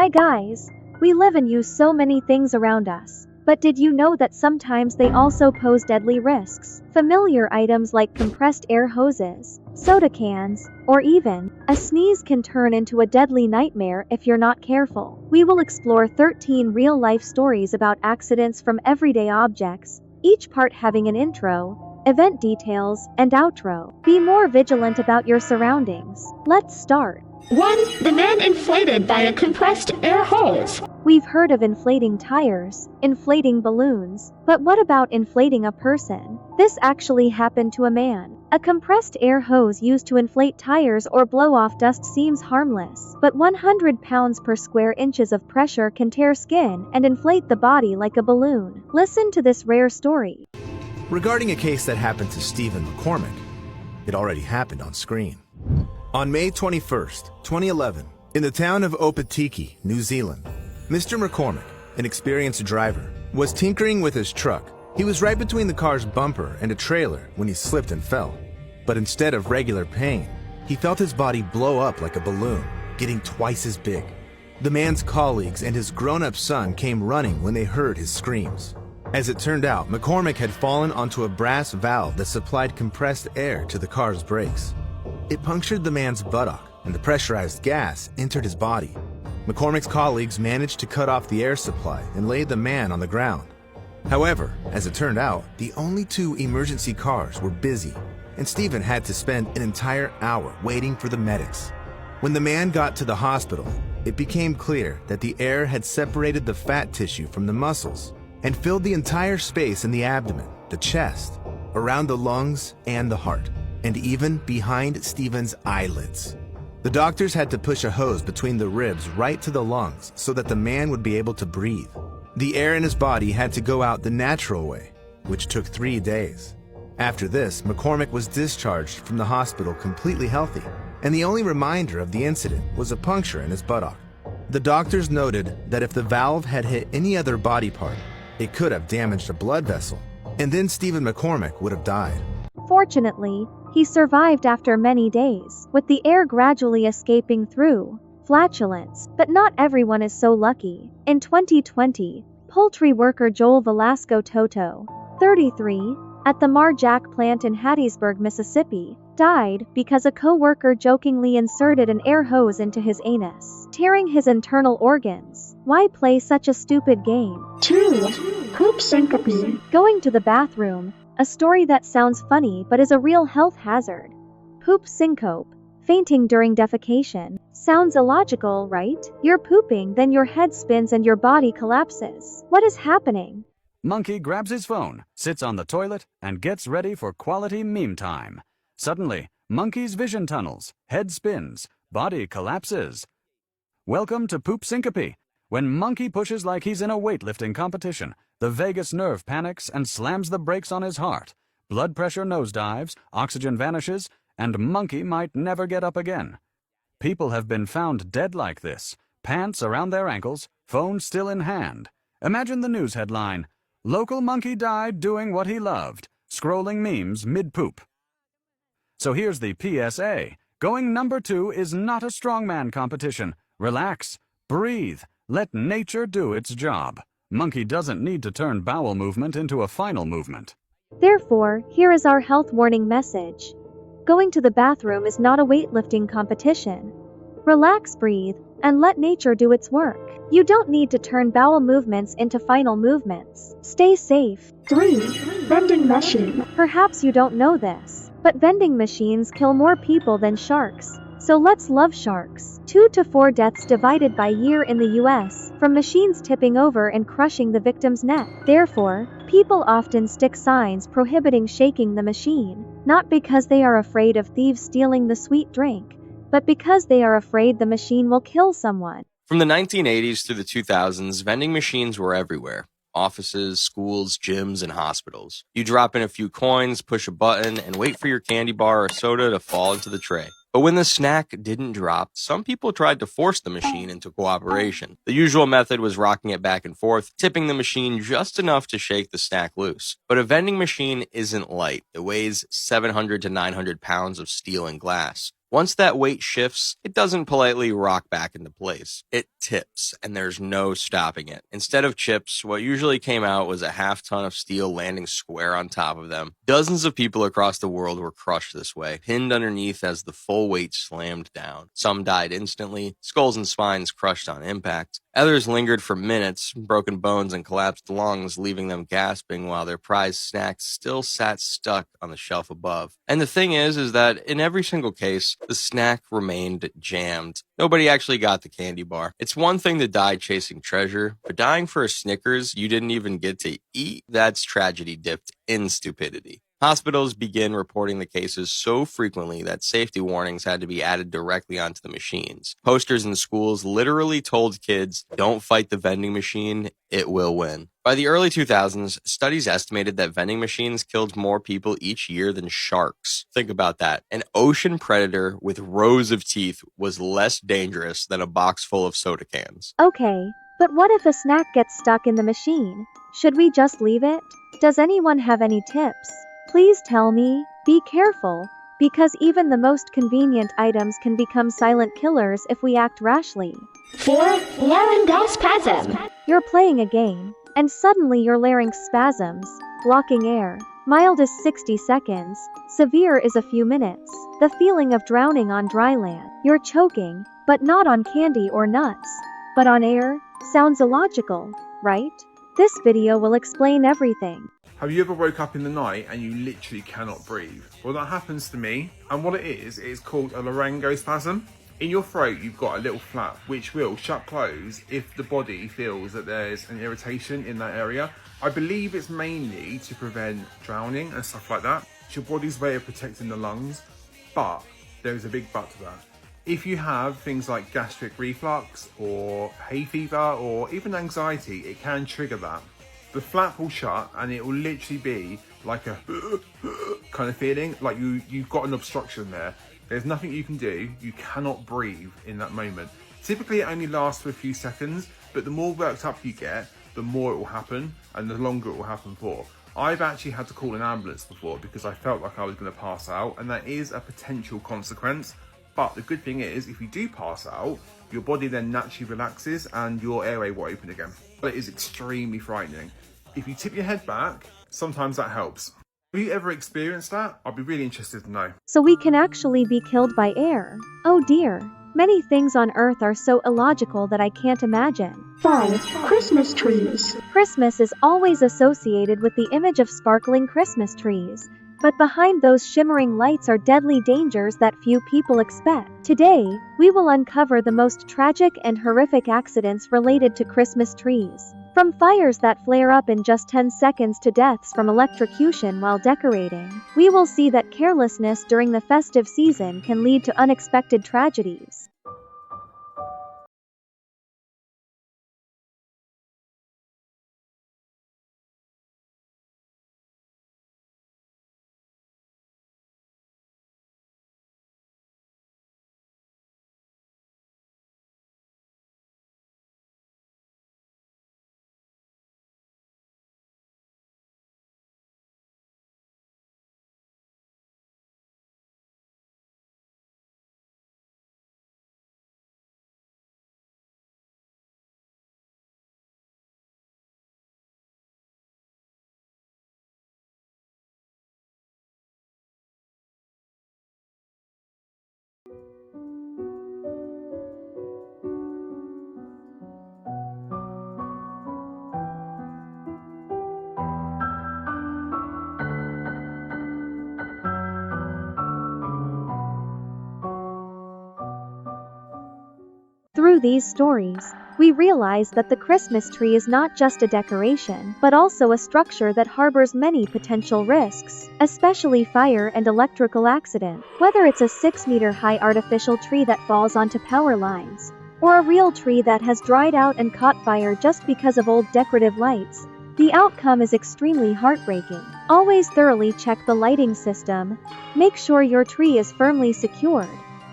Hi guys! We live and use so many things around us. But did you know that sometimes they also pose deadly risks? Familiar items like compressed air hoses, soda cans, or even a sneeze can turn into a deadly nightmare if you're not careful. We will explore 13 real-life stories about accidents from everyday objects, each part having an intro, event details, and outro. Be more vigilant about your surroundings. Let's start. 1. The man inflated by a compressed air hose. We've heard of inflating tires, inflating balloons, but what about inflating a person? This actually happened to a man. A compressed air hose used to inflate tires or blow off dust seems harmless, but 100 pounds per square inches of pressure can tear skin and inflate the body like a balloon. Listen to this rare story. Regarding a case that happened to Stephen McCormick, it already happened on screen. On May 21st, 2011, in the town of Opatiki, New Zealand, Mr. McCormick, an experienced driver, was tinkering with his truck. He was right between the car's bumper and a trailer when he slipped and fell. But instead of regular pain, he felt his body blow up like a balloon, getting twice as big. The man's colleagues and his grown-up son came running when they heard his screams. As it turned out, McCormick had fallen onto a brass valve that supplied compressed air to the car's brakes. It punctured the man's buttock, and the pressurized gas entered his body. McCormick's colleagues managed to cut off the air supply and laid the man on the ground. However, as it turned out, the only 2 emergency cars were busy, and Stephen had to spend an entire hour waiting for the medics. When the man got to the hospital, it became clear that the air had separated the fat tissue from the muscles and filled the entire space in the abdomen, the chest, around the lungs and the heart, and even behind Stephen's eyelids. The doctors had to push a hose between the ribs right to the lungs so that the man would be able to breathe. The air in his body had to go out the natural way, which took 3 days. After this, McCormick was discharged from the hospital completely healthy, and the only reminder of the incident was a puncture in his buttock. The doctors noted that if the valve had hit any other body part, it could have damaged a blood vessel, and then Stephen McCormick would have died. Fortunately, he survived after many days, with the air gradually escaping through flatulence. But not everyone is so lucky. In 2020, poultry worker Joel Velasco Toto, 33, at the Mar-Jack plant in Hattiesburg, Mississippi, died because a co-worker jokingly inserted an air hose into his anus, tearing his internal organs. Why play such a stupid game? 2. Poop syncope. Going to the bathroom, a story that sounds funny but is a real health hazard. Poop syncope, fainting during defecation. Sounds illogical, right? You're pooping, then your head spins and your body collapses. What is happening? Monkey grabs his phone, sits on the toilet, and gets ready for quality meme time. Suddenly, Monkey's vision tunnels, head spins, body collapses. Welcome to Poop Syncope. When Monkey pushes like he's in a weightlifting competition, the vagus nerve panics and slams the brakes on his heart. Blood pressure nosedives, oxygen vanishes, and Monkey might never get up again. People have been found dead like this, pants around their ankles, phone still in hand. Imagine the news headline, "Local monkey died doing what he loved," scrolling memes mid-poop. So here's the PSA. Going number 2 is not a strongman competition. Relax, breathe, let nature do its job. Monkey doesn't need to turn bowel movement into a final movement. Therefore, here is our health warning message. Going to the bathroom is not a weightlifting competition. Relax, breathe, and let nature do its work. You don't need to turn bowel movements into final movements. Stay safe. 3. Vending machine. Perhaps you don't know this, but vending machines kill more people than sharks. So let's love sharks. 2 to 4 deaths divided by year in the US, from machines tipping over and crushing the victim's neck. Therefore, people often stick signs prohibiting shaking the machine, not because they are afraid of thieves stealing the sweet drink, but because they are afraid the machine will kill someone. From the 1980s through the 2000s, vending machines were everywhere. Offices, schools, gyms, and hospitals. You drop in a few coins, push a button, and wait for your candy bar or soda to fall into the tray. But when the snack didn't drop, some people tried to force the machine into cooperation. The usual method was rocking it back and forth, tipping the machine just enough to shake the snack loose. But a vending machine isn't light. It weighs 700 to 900 pounds of steel and glass. Once that weight shifts, it doesn't politely rock back into place. It tips, and there's no stopping it. Instead of chips, what usually came out was a half-ton of steel landing square on top of them. Dozens of people across the world were crushed this way, pinned underneath as the full weight slammed down. Some died instantly, skulls and spines crushed on impact. Others lingered for minutes, broken bones and collapsed lungs, leaving them gasping while their prized snacks still sat stuck on the shelf above. And the thing is that in every single case, the snack remained jammed. Nobody actually got the candy bar. It's one thing to die chasing treasure, but dying for a Snickers you didn't even get to eat, that's tragedy dipped in stupidity. Hospitals began reporting the cases so frequently that safety warnings had to be added directly onto the machines. Posters in schools literally told kids, "Don't fight the vending machine, it will win." By the early 2000s, studies estimated that vending machines killed more people each year than sharks. Think about that. An ocean predator with rows of teeth was less dangerous than a box full of soda cans. Okay, but what if a snack gets stuck in the machine? Should we just leave it? Does anyone have any tips? Please tell me. Be careful, because even the most convenient items can become silent killers if we act rashly. 4. Laryngospasm. You're playing a game, and suddenly your larynx spasms, blocking air. Mild is 60 seconds, severe is a few minutes. The feeling of drowning on dry land. You're choking, but not on candy or nuts, but on air. Sounds illogical, right? This video will explain everything. Have you ever woke up in the night and you literally cannot breathe? Well, that happens to me. And what it is called a laryngospasm. In your throat, you've got a little flap which will shut close if the body feels that there's an irritation in that area. I believe it's mainly to prevent drowning and stuff like that. It's your body's way of protecting the lungs, but there is a big but to that. If you have things like gastric reflux or hay fever or even anxiety, it can trigger that. The flap will shut and it will literally be like a kind of feeling, like you've got an obstruction there. There's nothing you can do. You cannot breathe in that moment. Typically it only lasts for a few seconds, but the more worked up you get, the more it will happen and the longer it will happen for. I've actually had to call an ambulance before because I felt like I was going to pass out, and that is a potential consequence. But the good thing is, if you do pass out, your body then naturally relaxes and your airway will open again. But it is extremely frightening. If you tip your head back, sometimes that helps. Have you ever experienced that? I'd be really interested to know. So we can actually be killed by air. Oh dear. Many things on Earth are so illogical that I can't imagine. 5. Christmas trees. Christmas is always associated with the image of sparkling Christmas trees. But behind those shimmering lights are deadly dangers that few people expect. Today, we will uncover the most tragic and horrific accidents related to Christmas trees. From fires that flare up in just 10 seconds to deaths from electrocution while decorating, we will see that carelessness during the festive season can lead to unexpected tragedies. Through these stories, we realize that the Christmas tree is not just a decoration, but also a structure that harbors many potential risks, especially fire and electrical accident. Whether it's a 6-meter-high artificial tree that falls onto power lines, or a real tree that has dried out and caught fire just because of old decorative lights, the outcome is extremely heartbreaking. Always thoroughly check the lighting system, make sure your tree is firmly secured,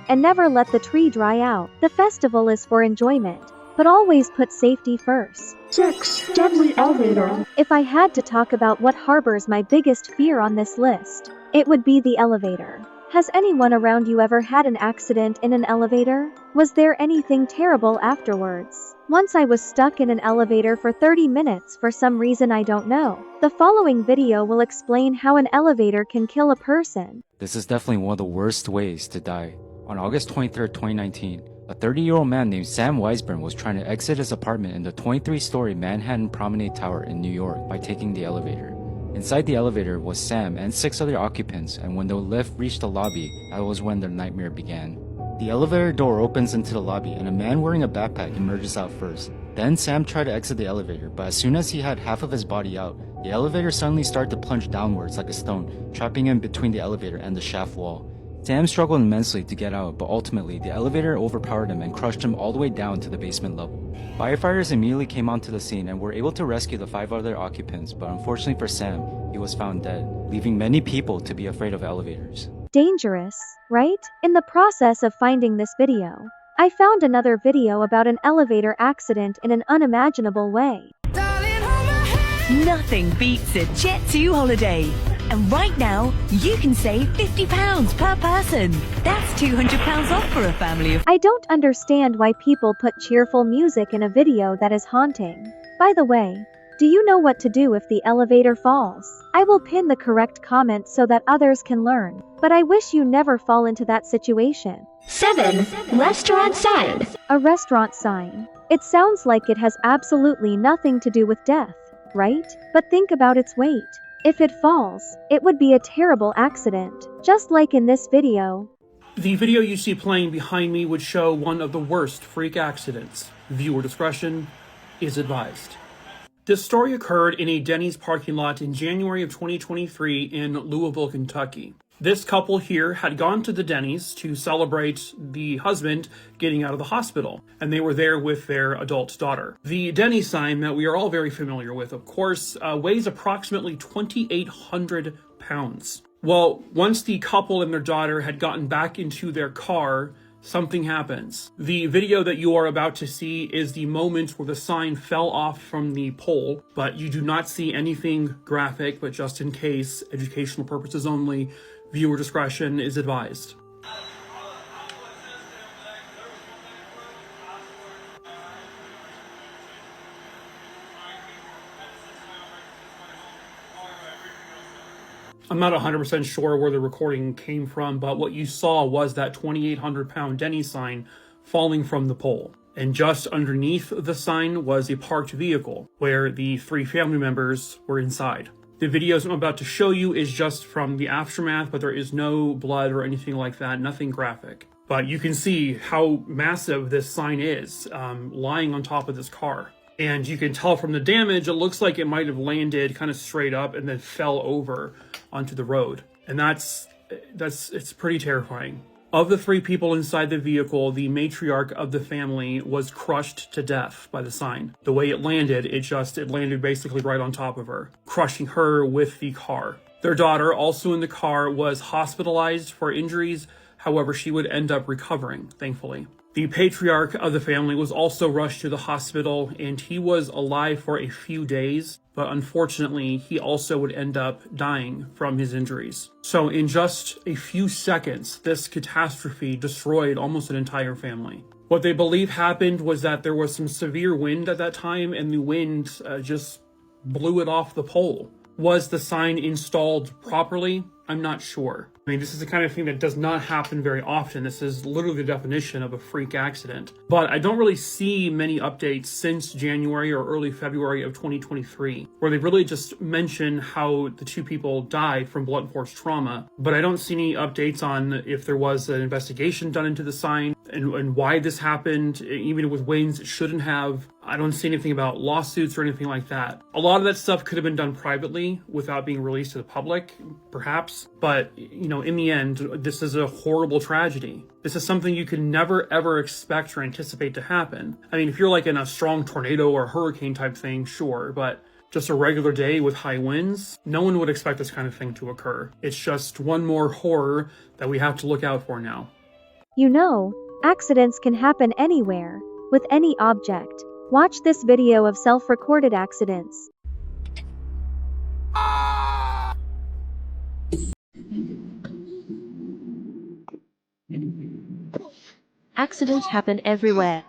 and never let the tree dry out. The festival is for enjoyment, but always put safety first. 6. Deadly elevator. If I had to talk about what harbors my biggest fear on this list, it would be the elevator. Has anyone around you ever had an accident in an elevator? Was there anything terrible afterwards? Once I was stuck in an elevator for 30 minutes for some reason I don't know. The following video will explain how an elevator can kill a person. This is definitely one of the worst ways to die. On August 23, 2019, a 30-year-old man named Sam Weisburn was trying to exit his apartment in the 23-story Manhattan Promenade Tower in New York by taking the elevator. Inside the elevator was Sam and 6 other occupants, and when the lift reached the lobby, that was when the nightmare began. The elevator door opens into the lobby and a man wearing a backpack emerges out first. Then Sam tried to exit the elevator, but as soon as he had half of his body out, the elevator suddenly started to plunge downwards like a stone, trapping him between the elevator and the shaft wall. Sam struggled immensely to get out, but ultimately the elevator overpowered him and crushed him all the way down to the basement level. Firefighters immediately came onto the scene and were able to rescue the 5 other occupants, but unfortunately for Sam, he was found dead, leaving many people to be afraid of elevators. Dangerous, right? In the process of finding this video, I found another video about an elevator accident in an unimaginable way. Nothing beats a Jet2 holiday. And right now, you can save £50 per person. That's £200 off for a family of... I don't understand why people put cheerful music in a video that is haunting. By the way, do you know what to do if the elevator falls? I will pin the correct comment so that others can learn, but I wish you never fall into that situation. 7. Restaurant sign. A restaurant sign. It sounds like it has absolutely nothing to do with death, right? But think about its weight. If it falls, it would be a terrible accident, just like in this video. The video you see playing behind me would show one of the worst freak accidents. Viewer discretion is advised. This story occurred in a Denny's parking lot in January of 2023 in Louisville, Kentucky. This couple here had gone to the Denny's to celebrate the husband getting out of the hospital, and they were there with their adult daughter. The Denny's sign that we are all very familiar with, of course, weighs approximately 2,800 pounds. Well, once the couple and their daughter had gotten back into their car, something happens. The video that you are about to see is the moment where the sign fell off from the pole, but you do not see anything graphic, but just in case, educational purposes only, viewer discretion is advised. I'm not 100% sure where the recording came from, but what you saw was that 2,800-pound Denny's sign falling from the pole. And just underneath the sign was a parked vehicle where the 3 family members were inside. The videos I'm about to show you is just from the aftermath, but there is no blood or anything like that, nothing graphic. But you can see how massive this sign is, lying on top of this car. And you can tell from the damage, it looks like it might have landed kind of straight up and then fell over onto the road. And it's pretty terrifying. Of the 3 people inside the vehicle, the matriarch of the family was crushed to death by the sign. The way it landed, it landed basically right on top of her, crushing her with the car. Their daughter, also in the car, was hospitalized for injuries. However, she would end up recovering, thankfully. The patriarch of the family was also rushed to the hospital, and he was alive for a few days, but unfortunately, he also would end up dying from his injuries. So in just a few seconds, this catastrophe destroyed almost an entire family. What they believe happened was that there was some severe wind at that time, and the wind just blew it off the pole. Was the sign installed properly? I'm not sure. I mean, this is the kind of thing that does not happen very often. This is literally the definition of a freak accident. But I don't really see many updates since January or early February of 2023, where they really just mention how the 2 people died from blunt force trauma. But I don't see any updates on if there was an investigation done into the sign and why this happened. Even with winds, it shouldn't have. I don't see anything about lawsuits or anything like that. A lot of that stuff could have been done privately without being released to the public, perhaps. But, in the end, this is a horrible tragedy. This is something you can never, ever expect or anticipate to happen. I mean, if you're like in a strong tornado or hurricane type thing, sure, but just a regular day with high winds, no one would expect this kind of thing to occur. It's just one more horror that we have to look out for now. Accidents can happen anywhere, with any object. Watch this video of self-recorded accidents. Accidents happen everywhere.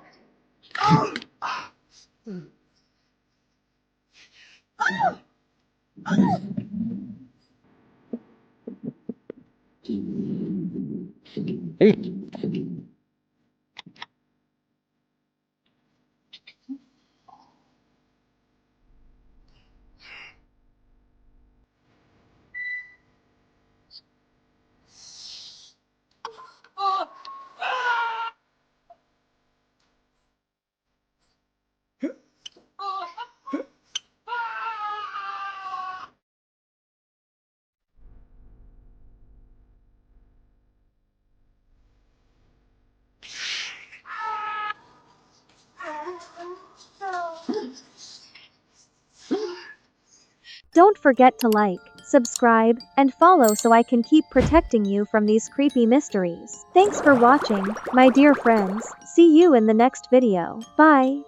Don't forget to like, subscribe, and follow so I can keep protecting you from these creepy mysteries. Thanks for watching, my dear friends. See you in the next video. Bye.